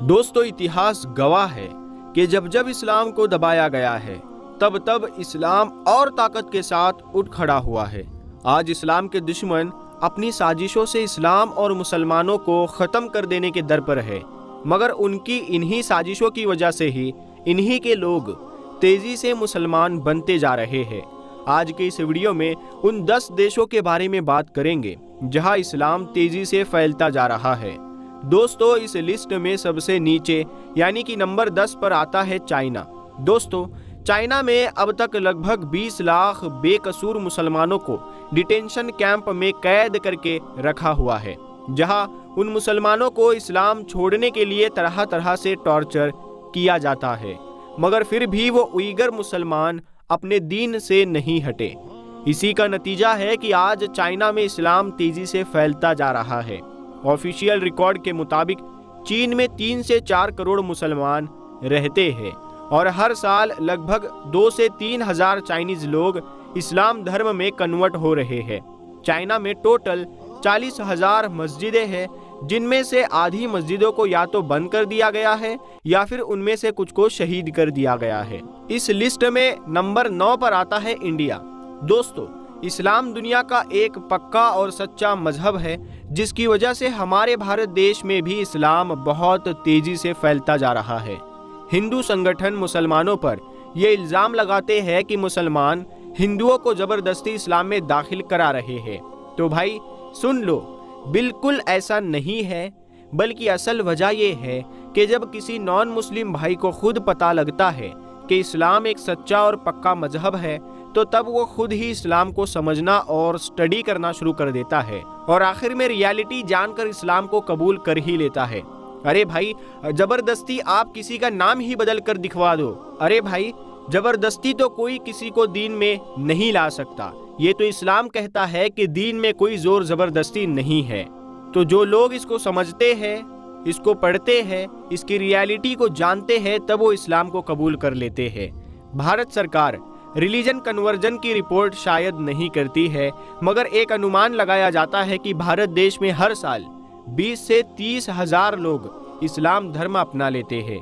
दोस्तों, इतिहास गवाह है कि जब जब इस्लाम को दबाया गया है तब तब इस्लाम और ताकत के साथ उठ खड़ा हुआ है। आज इस्लाम के दुश्मन अपनी साजिशों से इस्लाम और मुसलमानों को ख़त्म कर देने के दर पर है, मगर उनकी इन्हीं साजिशों की वजह से ही इन्हीं के लोग तेज़ी से मुसलमान बनते जा रहे हैं। आज के इस वीडियो में उन 10 देशों के बारे में बात करेंगे जहां इस्लाम तेज़ी से फैलता जा रहा है। दोस्तों, इस लिस्ट में सबसे नीचे यानी कि नंबर 10 पर आता है चाइना। दोस्तों, चाइना में अब तक लगभग 20 लाख बेकसूर मुसलमानों को डिटेंशन कैंप में कैद करके रखा हुआ है, जहां उन मुसलमानों को इस्लाम छोड़ने के लिए तरह तरह से टॉर्चर किया जाता है, मगर फिर भी वो उइगर मुसलमान अपने दीन से नहीं हटे। इसी का नतीजा है कि आज चाइना में इस्लाम तेजी से फैलता जा रहा है। ऑफिशियल रिकॉर्ड के मुताबिक चीन में 3 से 4 करोड़ मुसलमान रहते हैं और हर साल लगभग 2 से 3 हजार चाइनीज लोग इस्लाम धर्म में कन्वर्ट हो रहे हैं। चाइना में टोटल 40,000 मस्जिदें हैं, जिनमें से आधी मस्जिदों को या तो बंद कर दिया गया है या फिर उनमें से कुछ को शहीद कर दिया गया है। इस लिस्ट में नंबर 9 पर आता है इंडिया। दोस्तों, इस्लाम दुनिया का एक पक्का और सच्चा मजहब है, जिसकी वजह से हमारे भारत देश में भी इस्लाम बहुत तेजी से फैलता जा रहा है। हिंदू संगठन मुसलमानों पर ये इल्ज़ाम लगाते हैं कि मुसलमान हिंदुओं को ज़बरदस्ती इस्लाम में दाखिल करा रहे हैं। तो भाई सुन लो, बिल्कुल ऐसा नहीं है, बल्कि असल वजह ये है कि जब किसी नॉन मुस्लिम भाई को खुद पता लगता है कि इस्लाम एक सच्चा और पक्का मजहब है, तो तब वो खुद ही इस्लाम को समझना और स्टडी करना शुरू कर देता है और आखिर में रियलिटी जानकर इस्लाम को कबूल कर ही लेता है। अरे भाई, जबरदस्ती आप किसी का नाम ही बदल कर दिखवा दो। अरे भाई, जबरदस्ती तो कोई किसी को दीन में नहीं ला सकता। ये तो इस्लाम कहता है कि दीन में कोई जोर जबरदस्ती नहीं है। तो जो लोग इसको समझते हैं, इसको पढ़ते हैं, इसकी रियलिटी को जानते हैं, तब वो इस्लाम को कबूल कर लेते हैं। भारत सरकार रिलीजन कन्वर्जन की रिपोर्ट शायद नहीं करती है, मगर एक अनुमान लगाया जाता है कि भारत देश में हर साल 20 से 30 हजार लोग इस्लाम धर्म अपना लेते हैं।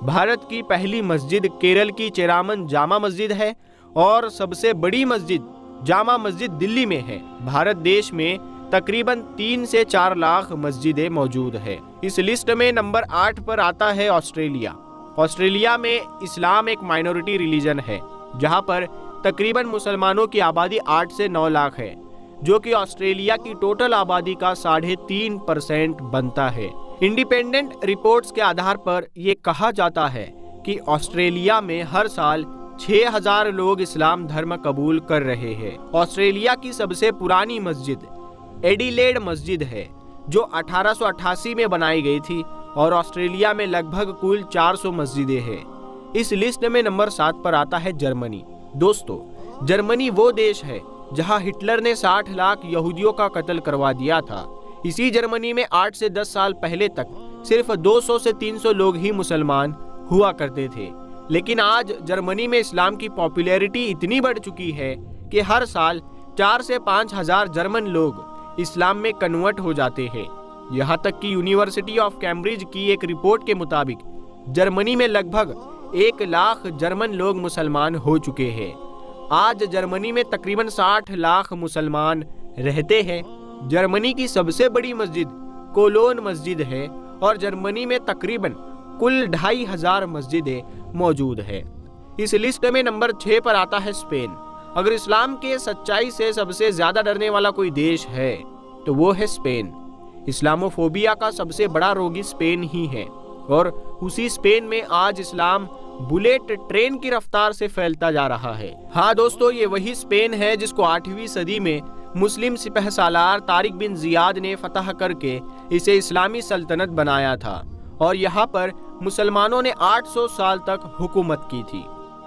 भारत की पहली मस्जिद केरल की चेरामन जामा मस्जिद है और सबसे बड़ी मस्जिद जामा मस्जिद दिल्ली में है। भारत देश में तकरीबन 3 से 4 लाख मस्जिदें मौजूद है। इस लिस्ट में नंबर 8 पर आता है ऑस्ट्रेलिया। ऑस्ट्रेलिया में इस्लाम एक माइनॉरिटी रिलीजन है, जहां पर तकरीबन मुसलमानों की आबादी 8 से 9 लाख है, जो कि ऑस्ट्रेलिया की टोटल आबादी का 3.5% बनता है। इंडिपेंडेंट रिपोर्ट्स के आधार पर यह कहा जाता है कि ऑस्ट्रेलिया में हर साल 6,000 लोग इस्लाम धर्म कबूल कर रहे हैं। ऑस्ट्रेलिया की सबसे पुरानी मस्जिद एडिलेड मस्जिद है, जो 1888 में बनाई गई थी और ऑस्ट्रेलिया में लगभग कुल 400 मस्जिदें हैं। इस लिस्ट में नंबर 7 पर आता है जर्मनी। दोस्तों, जर्मनी वो देश है जहां हिटलर ने 60 लाख यहूदियों का कत्ल करवा दिया था। इसी जर्मनी में 8 से 10 साल पहले तक सिर्फ 200 से 300 लोग ही मुसलमान हुआ करते थे, लेकिन आज जर्मनी में इस्लाम की पॉपुलैरिटी इतनी बढ़ चुकी है कि हर साल 4 से 5 हजार जर्मन लोग इस्लाम में कन्वर्ट हो जाते हैं। यहाँ तक कि यूनिवर्सिटी ऑफ कैम्ब्रिज की एक रिपोर्ट के मुताबिक जर्मनी में लगभग 1 लाख जर्मन लोग मुसलमान हो चुके हैं। आज जर्मनी में तकरीबन 60 लाख मुसलमान रहते हैं। जर्मनी की सबसे बड़ी मस्जिद कोलोन मस्जिद है और जर्मनी में तकरीबन कुल 2,500 मस्जिदें मौजूद है। इस लिस्ट में नंबर 6 पर आता है स्पेन। अगर इस्लाम के सच्चाई से सबसे ज्यादा डरने वाला कोई देश है तो वो है स्पेन। इस्लामोफोबिया का सबसे बड़ा रोगी स्पेन ही है और उसी स्पेन में आज इस्लाम बुलेट ट्रेन की रफ्तार से फैलता जा रहा है। हाँ दोस्तों, ये वही स्पेन है जिसको 8वीं सदी में मुस्लिम सिपहसालार तारिक बिन जियाद ने फतह करके इसे इस्लामी सल्तनत बनाया था और यहाँ पर मुसलमानों ने 800 साल तक हुकूमत की थी।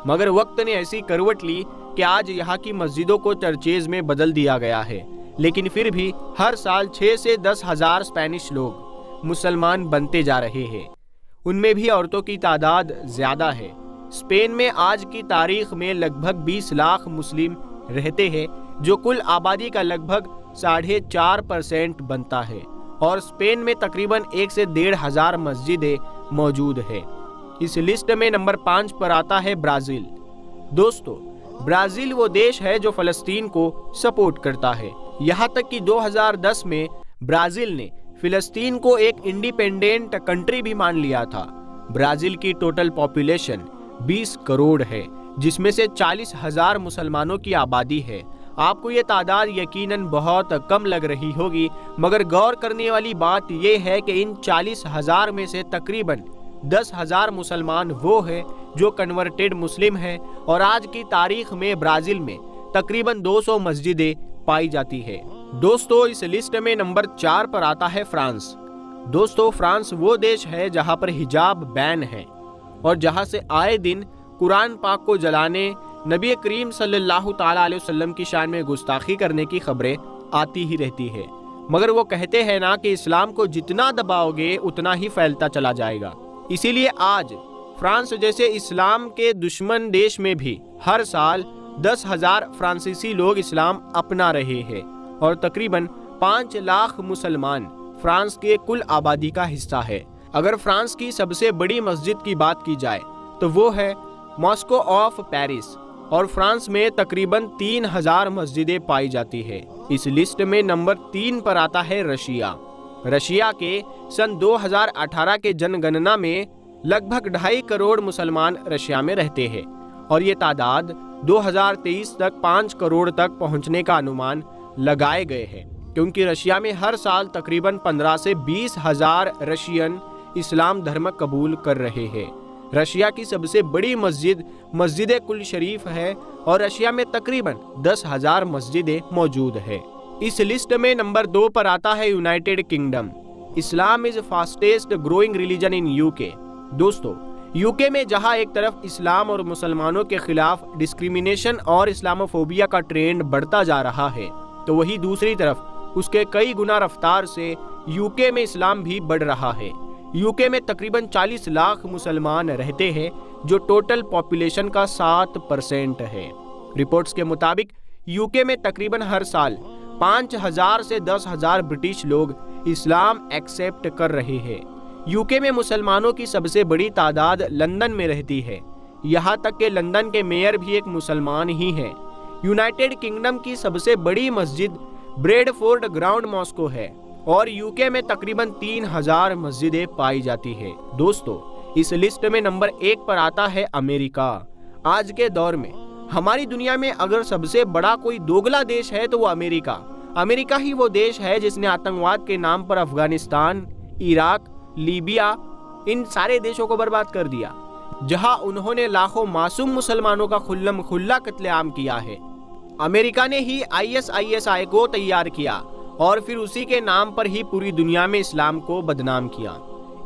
मगर वक्त ने ऐसी करवट ली कि आज यहाँ की मस्जिदों को चर्चेज में बदल दिया गया है, लेकिन फिर भी हर साल 6 से 10 हजार स्पेनिश लोग मुसलमान बनते जा रहे हैं। उनमें भी औरतों की तादाद ज्यादा है। स्पेन में आज की तारीख में लगभग 20 लाख मुस्लिम रहते हैं, जो कुल आबादी का लगभग 4.5% बनता है और स्पेन में तकरीबन 1 से 1.5 हजार मस्जिदें موجود ہے۔ اس لسٹ میں نمبر 5 پر آتا ہے برازیل۔ دوستو، برازیل وہ دیش ہے جو فلسطین کو سپورٹ کرتا ہے، یہاں تک کہ 2010 میں برازیل نے فلسطین کو ایک انڈیپینڈنٹ کنٹری بھی مان لیا تھا۔ برازیل کی ٹوٹل پاپولیشن 20 کروڑ ہے، جس میں سے 40,000 مسلمانوں کی آبادی ہے۔ آپ کو یہ تعداد یقیناً بہت کم لگ رہی ہوگی، مگر غور کرنے والی بات یہ ہے کہ ان 40,000 میں سے تقریباً 10,000 مسلمان وہ ہیں جو کنورٹڈ مسلم ہیں، اور آج کی تاریخ میں برازیل میں تقریباً 200 مسجدیں پائی جاتی ہے۔ دوستو، اس لسٹ میں نمبر 4 پر آتا ہے فرانس۔ دوستو، فرانس وہ دیش ہے جہاں پر حجاب بین ہے اور جہاں سے آئے دن قرآن پاک کو جلانے، نبی کریم صلی اللہ تعالیٰ علیہ وسلم کی شان میں گستاخی کرنے کی خبریں آتی ہی رہتی ہے، مگر وہ کہتے ہیں نا کہ اسلام کو جتنا دباؤ گے اتنا ہی پھیلتا چلا جائے گا۔ اسی لیے آج فرانس جیسے اسلام کے دشمن دیش میں بھی ہر سال 10,000 فرانسیسی لوگ اسلام اپنا رہے ہیں، اور تقریباً 5 لاکھ مسلمان فرانس کے کل آبادی کا حصہ ہے۔ اگر فرانس کی سب سے بڑی مسجد کی بات کی جائے تو وہ ہے ماسکو آف پیرس، اور فرانس میں تقریباً 3,000 مسجدیں پائی جاتی ہے۔ اس لسٹ میں نمبر 3 پر آتا ہے رشیا۔ رشیا کے سن 2018 کے جن گننا میں لگ بھگ 2.5 کروڑ مسلمان رشیا میں رہتے ہیں، اور یہ تعداد 2023 تک 5 کروڑ تک پہنچنے کا انومان لگائے گئے ہیں، کیونکہ رشیا میں ہر سال تقریباً 15 سے 20,000 رشین اسلام دھرم قبول کر رہے ہیں۔ رشیا کی سب سے بڑی مسجد کل شریف ہے، اور رشیا میں تقریباً 10,000 مسجدیں موجود ہیں۔ اس لسٹ میں نمبر 2 پر آتا ہے یونائٹڈ کنگڈم۔ اسلام از فاسٹسٹ گروئنگ ریلیجن ان UK۔ دوستو، UK میں جہاں ایک طرف اسلام اور مسلمانوں کے خلاف ڈسکریمنیشن اور اسلاموفوبیا کا ٹرینڈ بڑھتا جا رہا ہے، تو وہی دوسری طرف اس کے کئی گنا رفتار سے UK میں اسلام بھی بڑھ رہا ہے۔ UK میں تقریباً 40 لاکھ مسلمان رہتے ہیں، جو ٹوٹل پاپولیشن کا 7% ہے۔ رپورٹس کے مطابق UK میں تقریباً ہر سال 5,000 سے 10,000 برٹش لوگ اسلام ایکسیپٹ کر رہے ہیں۔ UK میں مسلمانوں کی سب سے بڑی تعداد لندن میں رہتی ہے، یہاں تک کہ لندن کے میئر بھی ایک مسلمان ہی ہیں۔ یونائٹڈ کنگڈم کی سب سے بڑی مسجد بریڈ فورڈ گراؤنڈ ماسکو ہے، اور UK میں تقریباً 3,000 مسجدیں پائی جاتی ہے۔ دوستو، اس لسٹ میں نمبر 1 پر آتا ہے امریکہ۔ آج کے دور میں ہماری دنیا میں اگر سب سے بڑا کوئی دوگلا دیش ہے تو وہ امریکہ ہی وہ دیش ہے جس نے آتنکواد کے نام پر افغانستان، عراق، لیبیا، ان سارے دیشوں کو برباد کر دیا، جہاں انہوں نے لاکھوں معصوم مسلمانوں کا کھلم کھلا قتل عام کیا ہے۔ امریکہ نے ہی ISIS کو تیار کیا، اور پھر اسی کے نام پر ہی پوری دنیا میں اسلام کو بدنام کیا۔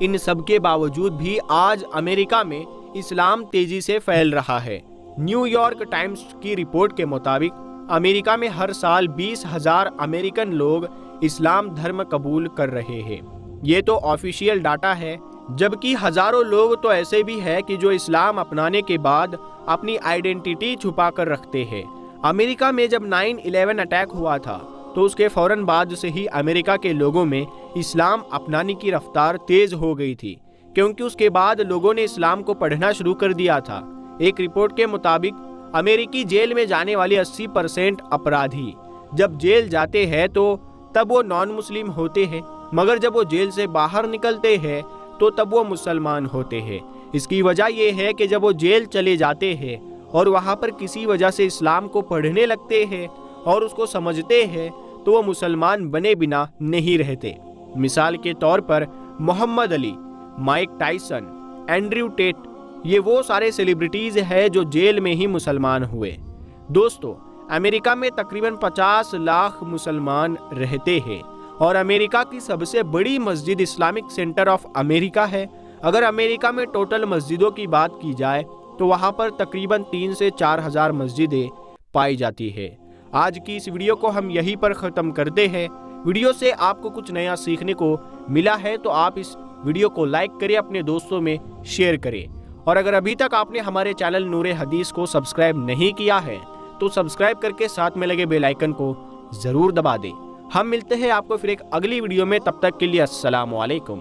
ان سب کے باوجود بھی آج امریکہ میں اسلام تیزی سے پھیل رہا ہے۔ نیو یارک ٹائمز کی رپورٹ کے مطابق امریکہ میں ہر سال 20,000 امریکن لوگ اسلام دھرم قبول کر رہے ہیں۔ یہ تو آفیشیل ڈاٹا ہے، جبکہ ہزاروں لوگ تو ایسے بھی ہیں کہ جو اسلام اپنانے کے بعد اپنی آئیڈینٹی چھپا کر رکھتے ہیں۔ امریکہ میں جب 9/11 اٹیک ہوا تھا تو اس کے فوراً بعد سے ہی امریکہ کے لوگوں میں اسلام اپنانے کی رفتار تیز ہو گئی تھی، کیونکہ اس کے بعد لوگوں نے اسلام کو پڑھنا شروع کر دیا تھا۔ ایک رپورٹ کے مطابق امریکی جیل میں جانے والے 80% اپرادھی جب جیل جاتے ہیں تو تب وہ نان مسلم ہوتے ہیں، مگر جب وہ جیل سے باہر نکلتے ہیں تو تب وہ مسلمان ہوتے ہیں۔ اس کی وجہ یہ ہے کہ جب وہ جیل چلے جاتے ہیں اور وہاں پر کسی وجہ سے اسلام کو پڑھنے لگتے ہیں اور اس کو سمجھتے ہیں تو وہ مسلمان بنے بنا نہیں رہتے۔ مثال کے طور پر محمد علی، مائک ٹائسن، اینڈریو ٹیٹ، یہ وہ سارے سیلیبریٹیز ہیں جو جیل میں ہی مسلمان ہوئے۔ دوستو، امریکہ میں تقریباً 50 لاکھ مسلمان رہتے ہیں، اور امریکہ کی سب سے بڑی مسجد اسلامک سینٹر آف امریکہ ہے۔ اگر امریکہ میں ٹوٹل مسجدوں کی بات کی جائے تو وہاں پر تقریباً 3 سے 4,000 مسجدیں پائی جاتی ہے۔ آج کی اس ویڈیو کو ہم یہیں پر ختم کرتے ہیں۔ ویڈیو سے آپ کو کچھ نیا سیکھنے کو ملا ہے تو آپ اس ویڈیو کو لائک کریں، اپنے دوستوں میں شیئر کریں، اور اگر ابھی تک آپ نے ہمارے چینل نور حدیث کو سبسکرائب نہیں کیا ہے تو سبسکرائب کر کے ساتھ میں لگے بیل آئیکن کو ضرور دبا دیں۔ ہم ملتے ہیں آپ کو پھر ایک اگلی ویڈیو میں، تب تک کے لیے السلام علیکم۔